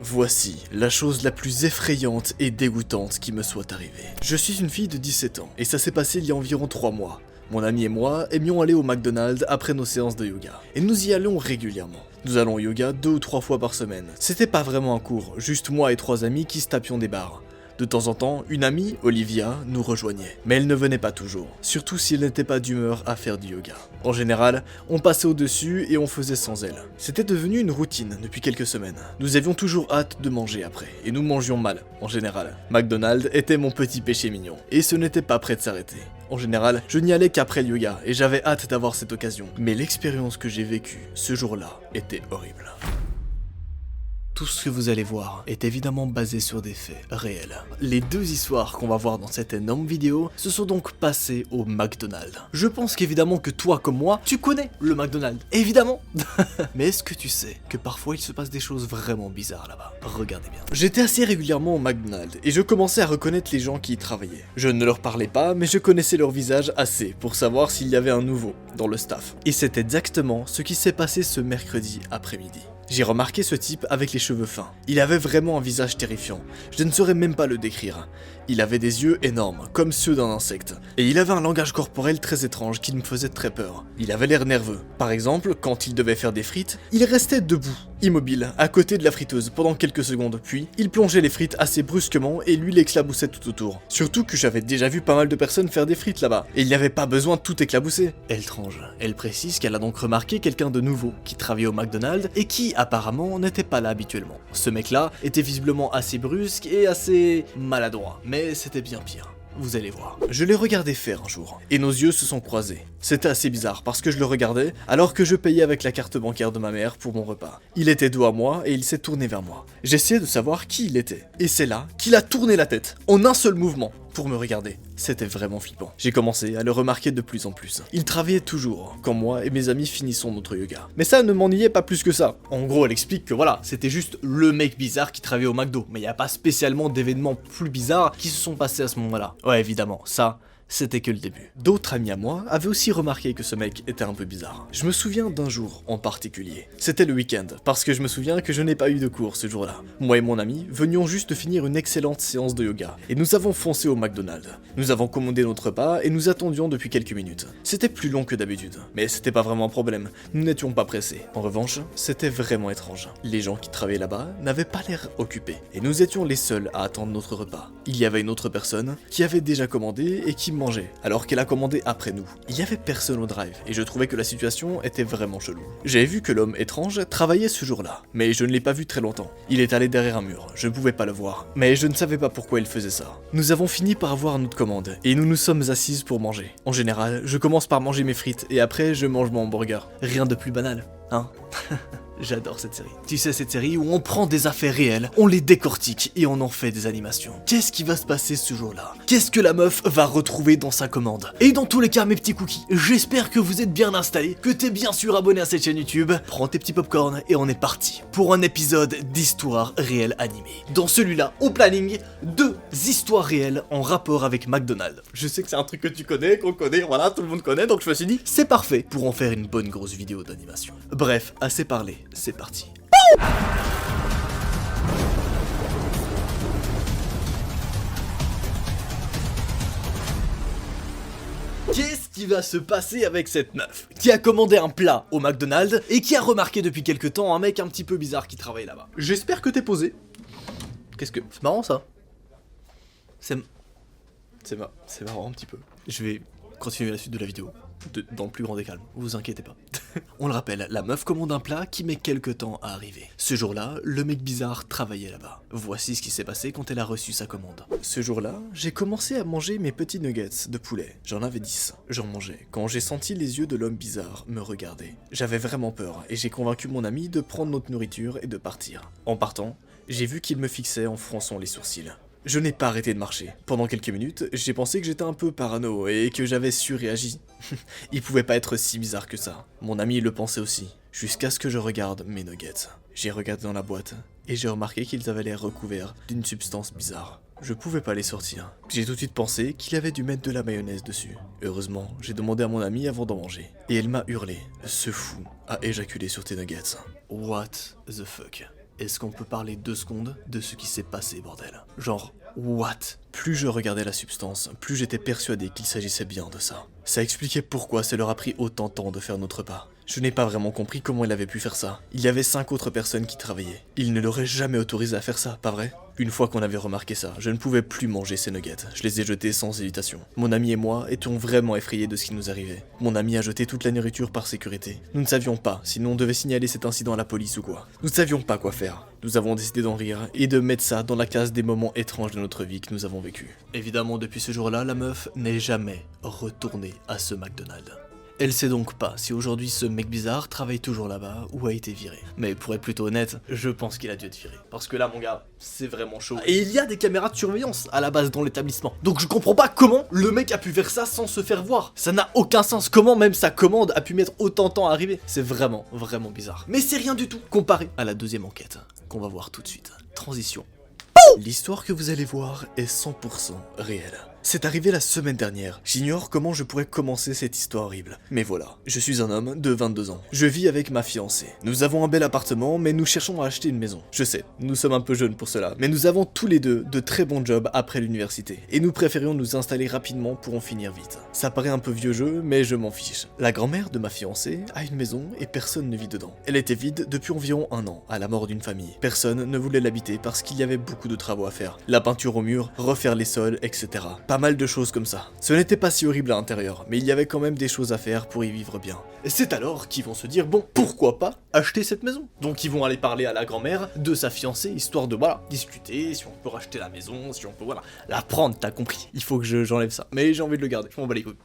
Voici la chose la plus effrayante et dégoûtante qui me soit arrivée. Je suis une fille de 17 ans, et ça s'est passé il y a environ 3 mois. Mon ami et moi aimions aller au McDonald's après nos séances de yoga. Et nous y allons régulièrement. Nous allons au yoga 2 ou 3 fois par semaine. C'était pas vraiment un cours, juste moi et 3 amis qui se tapions des barres. De temps en temps, une amie, Olivia, nous rejoignait. Mais elle ne venait pas toujours, surtout si elle n'était pas d'humeur à faire du yoga. En général, on passait au-dessus et on faisait sans elle. C'était devenu une routine depuis quelques semaines. Nous avions toujours hâte de manger après, et nous mangions mal, en général. McDonald's était mon petit péché mignon, et ce n'était pas prêt de s'arrêter. En général, je n'y allais qu'après le yoga, et j'avais hâte d'avoir cette occasion. Mais l'expérience que j'ai vécue ce jour-là était horrible. Tout ce que vous allez voir est évidemment basé sur des faits réels. Les 2 histoires qu'on va voir dans cette énorme vidéo se sont donc passées au McDonald's. Je pense qu'évidemment que toi comme moi, tu connais le McDonald's, évidemment. Mais est-ce que tu sais que parfois il se passe des choses vraiment bizarres là-bas? Regardez bien. J'étais assez régulièrement au McDonald's et je commençais à reconnaître les gens qui y travaillaient. Je ne leur parlais pas, mais je connaissais leur visage assez pour savoir s'il y avait un nouveau dans le staff. Et c'est exactement ce qui s'est passé ce mercredi après-midi. J'ai remarqué ce type avec les cheveux fins. Il avait vraiment un visage terrifiant. Je ne saurais même pas le décrire. Il avait des yeux énormes, comme ceux d'un insecte. Et il avait un langage corporel très étrange qui me faisait très peur. Il avait l'air nerveux. Par exemple, quand il devait faire des frites, il restait debout, immobile, à côté de la friteuse pendant quelques secondes. Puis, il plongeait les frites assez brusquement et l'huile éclaboussait tout autour. Surtout que j'avais déjà vu pas mal de personnes faire des frites là-bas. Et il n'y avait pas besoin de tout éclabousser. Étrange. Elle précise qu'elle a donc remarqué quelqu'un de nouveau qui travaillait au McDonald's et qui, apparemment, n'était pas là habituellement. Ce mec-là était visiblement assez brusque et assez maladroit. Mais c'était bien pire. Vous allez voir. Je l'ai regardé faire un jour, et nos yeux se sont croisés. C'était assez bizarre, parce que je le regardais, alors que je payais avec la carte bancaire de ma mère pour mon repas. Il était dos à moi, et il s'est tourné vers moi. J'essayais de savoir qui il était. Et c'est là qu'il a tourné la tête, en un seul mouvement, pour me regarder. C'était vraiment flippant. J'ai commencé à le remarquer de plus en plus. Il travaillait toujours, quand moi et mes amis finissons notre yoga. Mais ça ne m'ennuyait pas plus que ça. En gros, elle explique que voilà, c'était juste le mec bizarre qui travaillait au McDo, mais il n'y a pas spécialement d'événements plus bizarres qui se sont passés à ce moment-là. Ouais, évidemment, ça... c'était que le début. D'autres amis à moi avaient aussi remarqué que ce mec était un peu bizarre. Je me souviens d'un jour en particulier. C'était le week-end, parce que je me souviens que je n'ai pas eu de cours ce jour-là. Moi et mon ami venions juste de finir une excellente séance de yoga, et nous avons foncé au McDonald's. Nous avons commandé notre repas et nous attendions depuis quelques minutes. C'était plus long que d'habitude, mais c'était pas vraiment un problème. Nous n'étions pas pressés. En revanche, c'était vraiment étrange. Les gens qui travaillaient là-bas n'avaient pas l'air occupés, et nous étions les seuls à attendre notre repas. Il y avait une autre personne qui avait déjà commandé et qui mangeait, alors qu'elle a commandé après nous. Il y avait personne au drive, et je trouvais que la situation était vraiment chelou. J'avais vu que l'homme étrange travaillait ce jour-là, mais je ne l'ai pas vu très longtemps. Il est allé derrière un mur, je ne pouvais pas le voir, mais je ne savais pas pourquoi il faisait ça. Nous avons fini par avoir notre commande, et nous nous sommes assises pour manger. En général, je commence par manger mes frites, et après je mange mon hamburger. Rien de plus banal, hein? J'adore cette série. Tu sais, cette série où on prend des affaires réelles, on les décortique et on en fait des animations. Qu'est-ce qui va se passer ce jour-là? Qu'est-ce que la meuf va retrouver dans sa commande? Et dans tous les cas, mes petits cookies, j'espère que vous êtes bien installés, que t'es bien sûr abonné à cette chaîne YouTube. Prends tes petits popcorn et on est parti pour un épisode d'histoire réelle animée. Dans celui-là, au planning, 2 histoires réelles en rapport avec McDonald's. Je sais que c'est un truc que tu connais, qu'on connaît, voilà, tout le monde connaît, donc je me suis dit, c'est parfait pour en faire une bonne grosse vidéo d'animation. Bref, assez parlé. C'est parti. Qu'est-ce qui va se passer avec cette meuf qui a commandé un plat au McDonald's et qui a remarqué depuis quelques temps un mec un petit peu bizarre qui travaille là-bas? J'espère que t'es posé. Qu'est-ce que... C'est marrant ça. C'est marrant un petit peu. Je vais continuer la suite de la vidéo. Dans le plus grand des calmes, vous inquiétez pas. On le rappelle, la meuf commande un plat qui met quelques temps à arriver. Ce jour-là, le mec bizarre travaillait là-bas. Voici ce qui s'est passé quand elle a reçu sa commande. Ce jour-là, j'ai commencé à manger mes petits nuggets de poulet. J'en avais 10. J'en mangeais quand j'ai senti les yeux de l'homme bizarre me regarder. J'avais vraiment peur et j'ai convaincu mon ami de prendre notre nourriture et de partir. En partant, j'ai vu qu'il me fixait en fronçant les sourcils. Je n'ai pas arrêté de marcher. Pendant quelques minutes, j'ai pensé que j'étais un peu parano et que j'avais surréagi. Il pouvait pas être si bizarre que ça. Mon ami le pensait aussi. Jusqu'à ce que je regarde mes nuggets. J'ai regardé dans la boîte et j'ai remarqué qu'ils avaient l'air recouverts d'une substance bizarre. Je pouvais pas les sortir. J'ai tout de suite pensé qu'il avait dû mettre de la mayonnaise dessus. Heureusement, j'ai demandé à mon amie avant d'en manger. Et elle m'a hurlé. Ce fou a éjaculé sur tes nuggets. What the fuck? est-ce qu'on peut parler 2 secondes de ce qui s'est passé, bordel? Genre, what? Plus je regardais la substance, plus j'étais persuadé qu'il s'agissait bien de ça. Ça expliquait pourquoi ça leur a pris autant de temps de faire notre repas. Je n'ai pas vraiment compris comment il avait pu faire ça. Il y avait 5 autres personnes qui travaillaient. Il ne l'aurait jamais autorisé à faire ça, pas vrai? Une fois qu'on avait remarqué ça, je ne pouvais plus manger ces nuggets. Je les ai jetés sans hésitation. Mon ami et moi étions vraiment effrayés de ce qui nous arrivait. Mon ami a jeté toute la nourriture par sécurité. Nous ne savions pas, sinon on devait signaler cet incident à la police ou quoi. Nous ne savions pas quoi faire. Nous avons décidé d'en rire et de mettre ça dans la case des moments étranges de notre vie que nous avons vécu. Évidemment, depuis ce jour-là, la meuf n'est jamais retournée à ce McDonald's. Elle sait donc pas si aujourd'hui ce mec bizarre travaille toujours là-bas ou a été viré. Mais pour être plutôt honnête, je pense qu'il a dû être viré. Parce que là, mon gars, c'est vraiment chaud. Et il y a des caméras de surveillance à la base dans l'établissement. Donc je comprends pas comment le mec a pu faire ça sans se faire voir. Ça n'a aucun sens. Comment même sa commande a pu mettre autant de temps à arriver? C'est vraiment, vraiment bizarre. Mais c'est rien du tout comparé à la deuxième enquête qu'on va voir tout de suite. Transition. L'histoire que vous allez voir est 100% réelle. C'est arrivé la semaine dernière. J'ignore comment je pourrais commencer cette histoire horrible. Mais voilà, je suis un homme de 22 ans. Je vis avec ma fiancée. Nous avons un bel appartement, mais nous cherchons à acheter une maison. Je sais, nous sommes un peu jeunes pour cela, mais nous avons tous les deux de très bons jobs après l'université. Et nous préférions nous installer rapidement pour en finir vite. Ça paraît un peu vieux jeu, mais je m'en fiche. La grand-mère de ma fiancée a une maison et personne ne vit dedans. Elle était vide depuis environ 1 an, à la mort d'une famille. Personne ne voulait l'habiter parce qu'il y avait beaucoup de travaux à faire. La peinture au mur, refaire les sols, etc. Pas mal de choses comme ça. Ce n'était pas si horrible à l'intérieur, mais il y avait quand même des choses à faire pour y vivre bien. Et c'est alors qu'ils vont se dire, bon, pourquoi pas acheter cette maison? Donc ils vont aller parler à la grand-mère de sa fiancée, histoire de, voilà, discuter, si on peut racheter la maison, si on peut, voilà, la prendre, t'as compris. Il faut que j'enlève ça. Mais j'ai envie de le garder, je m'en bats les couilles.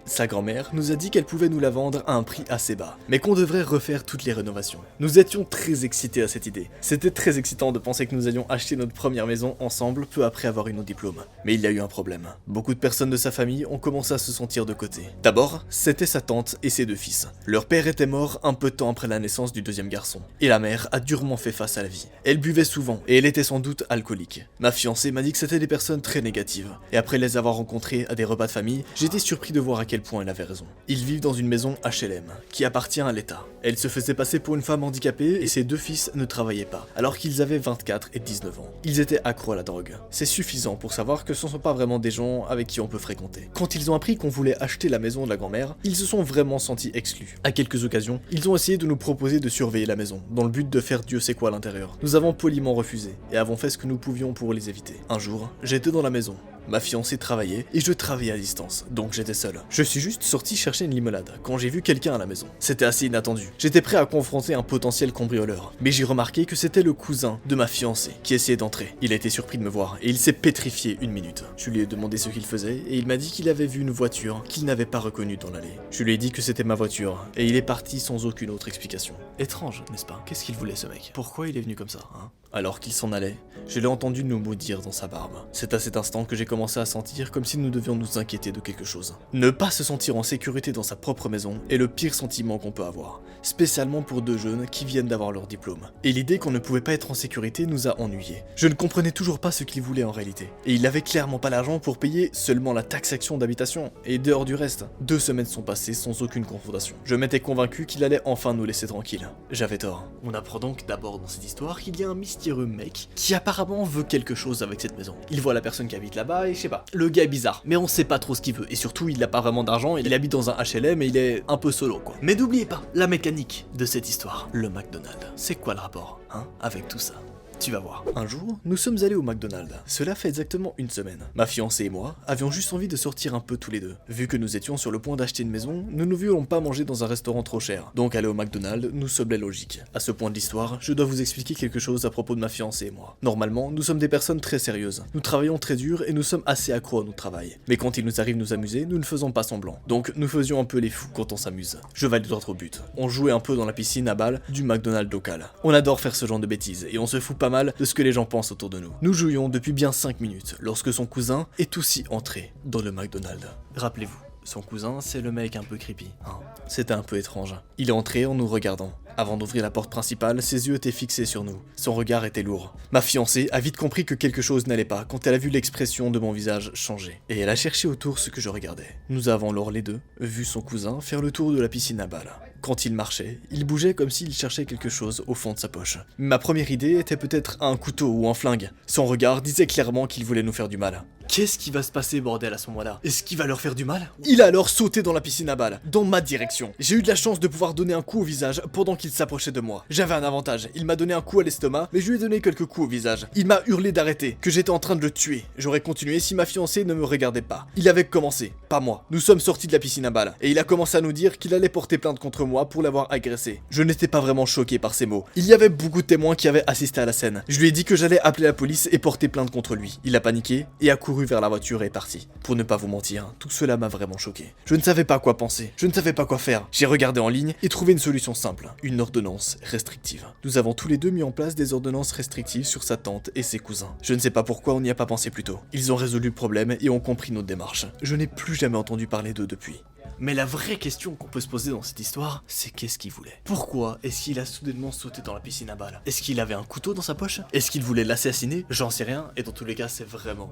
Sa grand-mère nous a dit qu'elle pouvait nous la vendre à un prix assez bas, mais qu'on devrait refaire toutes les rénovations. Nous étions très excités à cette idée. C'était très excitant de penser que nous allions acheter notre première maison ensemble peu après avoir eu nos diplômes. Mais il y a eu un problème. Beaucoup de personnes de sa famille ont commencé à se sentir de côté. D'abord, c'était sa tante et ses 2 fils. Leur père était mort un peu de temps après la naissance du deuxième garçon. Et la mère a durement fait face à la vie. Elle buvait souvent et elle était sans doute alcoolique. Ma fiancée m'a dit que c'était des personnes très négatives. Et après les avoir rencontrées à des repas de famille, j'étais surpris de voir à quel point elle avait raison. Ils vivent dans une maison HLM, qui appartient à l'État. Elle se faisait passer pour une femme handicapée et ses 2 fils ne travaillaient pas, alors qu'ils avaient 24 et 19 ans. Ils étaient accros à la drogue. C'est suffisant pour savoir que ce ne sont pas vraiment des gens avec qui on peut fréquenter. Quand ils ont appris qu'on voulait acheter la maison de la grand-mère, ils se sont vraiment sentis exclus. À quelques occasions, ils ont essayé de nous proposer de surveiller la maison, dans le but de faire Dieu sait quoi à l'intérieur. Nous avons poliment refusé, et avons fait ce que nous pouvions pour les éviter. Un jour, j'étais dans la maison. Ma fiancée travaillait, et je travaillais à distance, donc j'étais seul. Je suis juste sorti chercher une limonade, quand j'ai vu quelqu'un à la maison. C'était assez inattendu. J'étais prêt à confronter un potentiel cambrioleur, mais j'ai remarqué que c'était le cousin de ma fiancée qui essayait d'entrer. Il a été surpris de me voir, et il s'est pétrifié 1 minute. Je lui ai demandé ce qu'il faisait, et il m'a dit qu'il avait vu une voiture qu'il n'avait pas reconnue dans l'allée. Je lui ai dit que c'était ma voiture, et il est parti sans aucune autre explication. Étrange, n'est-ce pas? Qu'est-ce qu'il voulait ce mec? Pourquoi il est venu comme ça, hein? Alors qu'il s'en allait, je l'ai entendu nous maudire dans sa barbe. C'est à cet instant que j'ai commencé à sentir comme si nous devions nous inquiéter de quelque chose. Ne pas se sentir en sécurité dans sa propre maison est le pire sentiment qu'on peut avoir, spécialement pour 2 jeunes qui viennent d'avoir leur diplôme. Et l'idée qu'on ne pouvait pas être en sécurité nous a ennuyés. Je ne comprenais toujours pas ce qu'il voulait en réalité. Et il avait clairement pas l'argent pour payer seulement la taxation d'habitation, et dehors du reste. 2 semaines sont passées sans aucune confrontation. Je m'étais convaincu qu'il allait enfin nous laisser tranquilles. J'avais tort. On apprend donc d'abord dans cette histoire qu'il y a un mystérieux mec qui apparemment veut quelque chose avec cette maison. Il voit la personne qui habite là-bas et je sais pas, le gars est bizarre, mais on sait pas trop ce qu'il veut, et surtout il a pas vraiment d'argent, il habite dans un HLM et il est un peu solo quoi. Mais n'oubliez pas, la mécanique de cette histoire, le McDonald's. C'est quoi le rapport, hein, avec tout ça? Tu vas voir. Un jour, nous sommes allés au McDonald's. Cela fait exactement 1 semaine. Ma fiancée et moi avions juste envie de sortir un peu tous les deux. Vu que nous étions sur le point d'acheter une maison, nous ne voulions pas manger dans un restaurant trop cher. Donc aller au McDonald's nous semblait logique. À ce point de l'histoire, je dois vous expliquer quelque chose à propos de ma fiancée et moi. Normalement, nous sommes des personnes très sérieuses. Nous travaillons très dur et nous sommes assez accros à notre travail. Mais quand il nous arrive de nous amuser, nous ne faisons pas semblant. Donc nous faisions un peu les fous quand on s'amuse. Je vais droit au but. On jouait un peu dans la piscine à balles du McDonald's local. On adore faire ce genre de bêtises et on se fout pas mal de ce que les gens pensent autour de nous. Nous jouions depuis bien 5 minutes lorsque son cousin est aussi entré dans le McDonald's. Rappelez-vous, son cousin c'est le mec un peu creepy, hein. C'était un peu étrange. Il est entré en nous regardant. Avant d'ouvrir la porte principale, ses yeux étaient fixés sur nous. Son regard était lourd. Ma fiancée a vite compris que quelque chose n'allait pas quand elle a vu l'expression de mon visage changer. Et elle a cherché autour ce que je regardais. Nous avons alors les deux vu son cousin faire le tour de la piscine à balles. Quand il marchait, il bougeait comme s'il cherchait quelque chose au fond de sa poche. Ma première idée était peut-être un couteau ou un flingue. Son regard disait clairement qu'il voulait nous faire du mal. Qu'est-ce qui va se passer, bordel, à ce moment-là? Est-ce qu'il va leur faire du mal? Il a alors sauté dans la piscine à balles, dans ma direction. J'ai eu de la chance de pouvoir donner un coup au visage pendant qu'il s'approchait de moi. J'avais un avantage, il m'a donné un coup à l'estomac, mais je lui ai donné quelques coups au visage. Il m'a hurlé d'arrêter, que j'étais en train de le tuer. J'aurais continué si ma fiancée ne me regardait pas. Il avait commencé, pas moi. Nous sommes sortis de la piscine à balles, et il a commencé à nous dire qu'il allait porter plainte contre moi pour l'avoir agressé. Je n'étais pas vraiment choqué par ces mots. Il y avait beaucoup de témoins qui avaient assisté à la scène. Je lui ai dit que j'allais appeler la police et porter plainte contre lui. Il a paniqué et a couru vers la voiture et parti. Pour ne pas vous mentir, tout cela m'a vraiment choqué. Je ne savais pas quoi penser, je ne savais pas quoi faire. J'ai regardé en ligne et trouvé une solution simple, une ordonnance restrictive. Nous avons tous les deux mis en place des ordonnances restrictives sur sa tante et ses cousins. Je ne sais pas pourquoi on n'y a pas pensé plus tôt. Ils ont résolu le problème et ont compris notre démarche. Je n'ai plus jamais entendu parler d'eux depuis. Mais la vraie question qu'on peut se poser dans cette histoire, c'est qu'est-ce qu'il voulait? Pourquoi est-ce qu'il a soudainement sauté dans la piscine à balles? Est-ce qu'il avait un couteau dans sa poche? Est-ce qu'il voulait l'assassiner? J'en sais rien, et dans tous les cas, c'est vraiment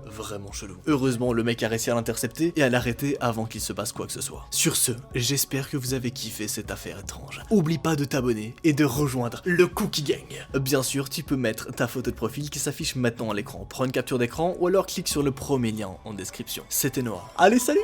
chelou. Heureusement, le mec a réussi à l'intercepter et à l'arrêter avant qu'il se passe quoi que ce soit. Sur ce, j'espère que vous avez kiffé cette affaire étrange. Oublie pas de t'abonner et de rejoindre le Cookie Gang. Bien sûr, tu peux mettre ta photo de profil qui s'affiche maintenant à l'écran. Prends une capture d'écran ou alors clique sur le premier lien en description. C'était Noah. Allez, salut!